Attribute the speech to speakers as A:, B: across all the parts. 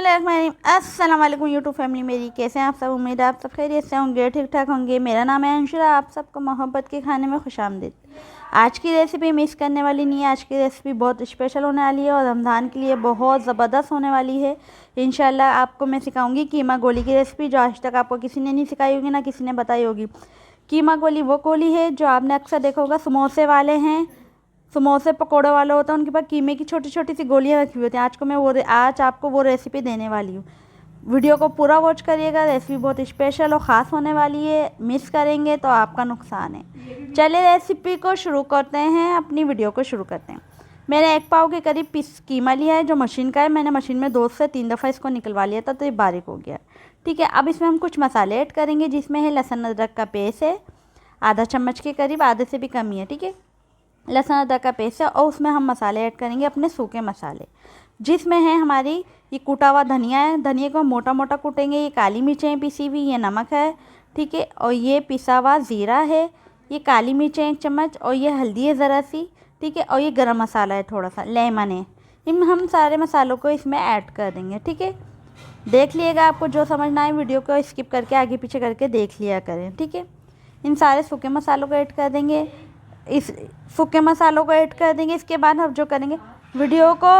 A: अस्सलाम वालेकुम YouTube family मेरी, कैसे हैं आप सब। उम्मीद है आप सब खैरियत से होंगे, ठीक ठाक होंगे। मेरा नाम है अंशुरा, आप सबको मोहब्बत के खाने में खुशामदीद। आज की रेसिपी मिस करने वाली नहीं है। आज की रेसिपी बहुत स्पेशल होने वाली है और रमज़ान के लिए बहुत ज़बरदस्त होने वाली है। इंशाल्लाह आपको मैं सिखाऊंगी कीमा गोली की रेसिपी, जो आज तक आपको किसी ने नहीं सिखाई होगी, ना किसी ने बताई होगी। कीमा गोली वो गोली है जो आपने अक्सर देखा होगा, समोसे वाले हैं, समोसे पकोड़े वाले होते हैं, उनके पास कीमे की छोटी छोटी सी गोलियां रखी हुई होती हैं। आज आपको वो रेसिपी देने वाली हूँ। वीडियो को पूरा वॉच करिएगा, रेसिपी बहुत स्पेशल और ख़ास होने वाली है। मिस करेंगे तो आपका नुकसान है। चलिए रेसिपी को शुरू करते हैं, अपनी वीडियो को शुरू करते हैं। मैंने 1 पाव के करीब पीस कीमा लिया है, जो मशीन का है। मैंने मशीन में 2 से 3 दफ़ा इसको निकलवा लिया था, तो ये बारीक हो गया। ठीक है, अब इसमें हम कुछ मसाले ऐड करेंगे, जिसमें है लहसुन अदरक का पेस्ट है, आधा चम्मच के करीब, आधे से भी कम ही है। ठीक है, लहसुन अदरक का पेस्ट है। और उसमें हम मसाले ऐड करेंगे, अपने सूखे मसाले, जिसमें है हमारी ये कूटा हुआ धनिया है, धनिया को मोटा मोटा कूटेंगे। ये काली मिर्चें पिसी हुई, ये नमक है। ठीक है, और ये पिसा हुआ ज़ीरा है, ये काली मिर्चें 1 चम्मच, और ये हल्दी है ज़रा सी। ठीक है, और ये गरम मसाला है थोड़ा सा, लेमन है। इन हम सारे मसालों को इसमें ऐड कर देंगे। ठीक है, देख लिएगा, आपको जो समझना है वीडियो को स्किप करके आगे पीछे करके देख लिया करें। ठीक है, इन सारे सूखे मसालों को ऐड कर देंगे। इस सूखे मसालों को ऐड कर देंगे। इसके बाद हम जो करेंगे, वीडियो को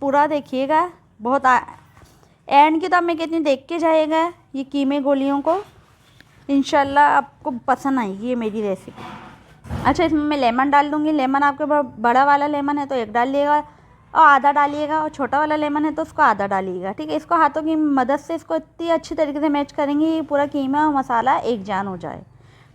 A: पूरा देखिएगा, बहुत एंड की तो मैं कहती हूँ देख के जाएगा ये कीमे गोलियों को। इंशाल्लाह आपको पसंद आएगी ये मेरी रेसिपी। अच्छा, इसमें मैं लेमन डाल दूँगी। लेमन आपके बड़ा वाला लेमन है तो 1 डालिएगा, और आधा डालिएगा, और छोटा वाला लेमन है तो उसको आधा डालिएगा। ठीक है, इसको हाथों की मदद से इसको इतनी अच्छी तरीके से मैच करेंगे, पूरा कीमा और मसाला एक जान हो जाए।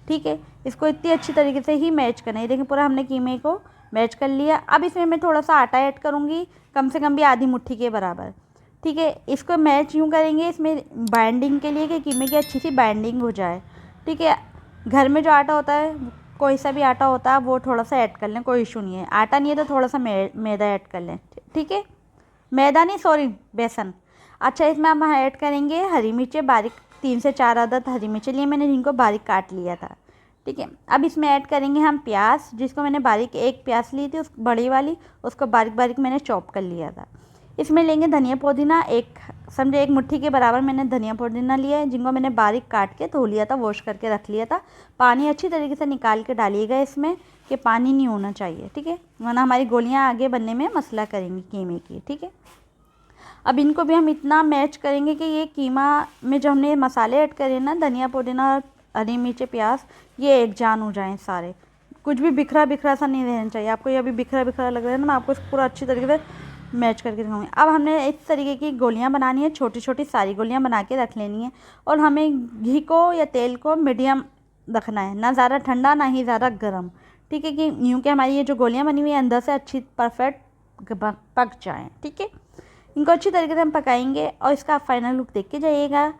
A: ठीक है, इसको इतनी अच्छी तरीके से ही मैच करना है। देखिए, पूरा हमने कीमे को मैच कर लिया। अब इसमें मैं थोड़ा सा आटा ऐड करूँगी, कम से कम भी आधी मुट्ठी के बराबर। ठीक है, इसको मैच यूँ करेंगे इसमें बाइंडिंग के लिए, कि कीमे की अच्छी सी बाइंडिंग हो जाए। ठीक है, घर में जो आटा होता है, कोई सा भी आटा होता है, वो थोड़ा सा ऐड कर लें, कोई इशू नहीं है। आटा नहीं है तो थोड़ा सा मैदा ऐड कर लें। ठीक है, मैदा नहीं, सॉरी, बेसन। अच्छा, इसमें हम ऐड करेंगे हरी मिर्चें, बारीक 3 से 4 अदद हरी मिर्चें लिए मैंने, जिनको बारीक काट लिया था। ठीक है, अब इसमें ऐड करेंगे हम प्याज, जिसको मैंने बारीक 1 प्याज ली थी, उस बड़ी वाली, उसको बारीक बारीक मैंने चॉप कर लिया था। इसमें लेंगे धनिया पुदीना, समझे 1 मुट्ठी के बराबर मैंने धनिया पुदीना लिया है, जिनको मैंने बारीक काट के धो लिया था, वॉश करके रख लिया था। पानी अच्छी तरीके से निकाल के डालिएगा इसमें, कि पानी नहीं होना चाहिए। ठीक है, वरना हमारी गोलियाँ आगे बनने में मसला करेंगी कीमे की। ठीक है, अब इनको भी हम इतना मैच करेंगे कि ये कीमा में जो हमने मसाले ऐड करे ना, धनिया पुदीना, हरी मिर्च, प्याज, ये एक जान हो जाएं सारे। कुछ भी बिखरा बिखरा सा नहीं रहना चाहिए। आपको ये अभी बिखरा बिखरा लग रहा है ना, मैं आपको इसको पूरा अच्छी तरीके से मैच करके दिखाऊंगी। अब हमने इस तरीके की गोलियां बनानी है, छोटी छोटी सारी गोलियां बना के रख लेनी है। और हमें घी को या तेल को मीडियम रखना है, ना ज़्यादा ठंडा ना ही ज़्यादा गर्म। ठीक है, कि यूँ कि हमारी ये जो गोलियाँ बनी हुई है अंदर से अच्छी परफेक्ट पक जाएँ। ठीक है, इनको अच्छी तरीके से हम पकाएंगे, और इसका आप फाइनल लुक देख के जाइएगा।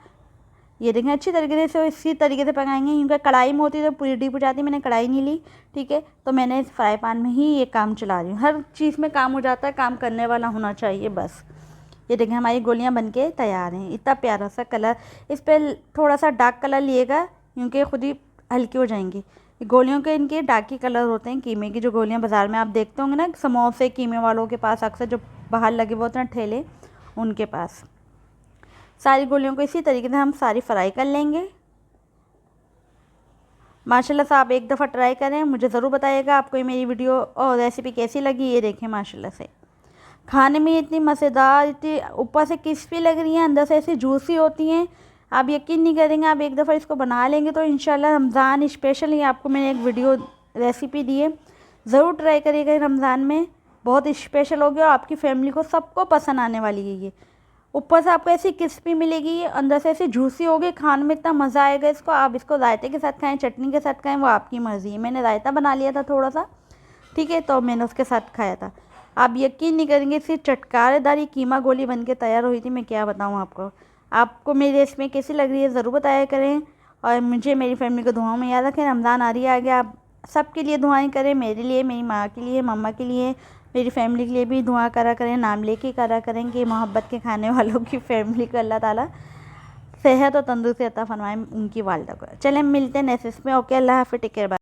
A: ये देखें, अच्छी तरीके से इसी तरीके से पकाएंगे। इनका कढ़ाई में होती तो पूरी डीप हो जाती, मैंने कढ़ाई नहीं ली। ठीक है, तो मैंने इस फ्राई पैन में ही ये काम चला रही हूँ। हर चीज़ में काम हो जाता है, काम करने वाला होना चाहिए बस। ये देखें, हमारी गोलियाँ बनके तैयार हैं। इतना प्यारा सा कलर, इस पर थोड़ा सा डार्क कलर लिएगा, क्योंकि खुद ही हल्की हो जाएंगी। गोलियों के इनके डार्क ही कलर होते हैं। कीमे की जो गोलियाँ बाज़ार में आप देखते होंगे ना, समोसे कीमे वालों के पास अक्सर जो बाहर लगे हुए होते हैं ठेले, उनके पास। सारी गोलियों को इसी तरीके से हम सारी फ्राई कर लेंगे। माशाल्लाह से आप 1 दफ़ा ट्राई करें, मुझे ज़रूर बताइएगा आपको ये मेरी वीडियो और रेसिपी कैसी लगी। ये देखें, माशाल्लाह से खाने में इतनी मज़ेदार, इतनी ऊपर से क्रिस्पी लग रही हैं, अंदर से ऐसी जूसी होती हैं। आप यकीन नहीं करेंगे, आप 1 दफ़ा इसको बना लेंगे तो इंशाल्लाह रमज़ान स्पेशल ही आपको मैंने एक वीडियो रेसिपी दी है, ज़रूर ट्राई करिएगा। रमज़ान में बहुत स्पेशल होगी और आपकी फैमिली को सबको पसंद आने वाली है। ये ऊपर से आपको ऐसी क्रिस्पी मिलेगी, अंदर से ऐसी जूसी होगी, खाने में इतना मज़ा आएगा इसको। आप इसको रायते के साथ खाएं, चटनी के साथ खाएं, वो आपकी मर्ज़ी है। मैंने रायता बना लिया था थोड़ा सा, ठीक है, तो मैंने उसके साथ खाया था। आप यकीन नहीं करेंगे, इसकी चटकारेदार कीमा गोली बन के तैयार हुई थी। मैं क्या बताऊँ आपको मेरी रेसिपी कैसी लग रही है ज़रूर बताया करें, और मुझे मेरी फैमिली को दुआओं में याद रखें। रमज़ान आ रही है आगे, आप सबके लिए दुआएं करें, मेरे लिए, मेरी माँ के लिए, मम्मा के लिए, मेरी फैमिली के लिए भी दुआ करा करें, नाम लेके करा करें कि मोहब्बत के खाने वालों की फैमिली को अल्लाह ताला सेहत और तंदुरुस्ती अता फरमाए, उनकी वालदा को। चलें, मिलते हैं नेक्स्ट में। ओके, अल्लाह हाफ़िज़, टेक केयर, बाय।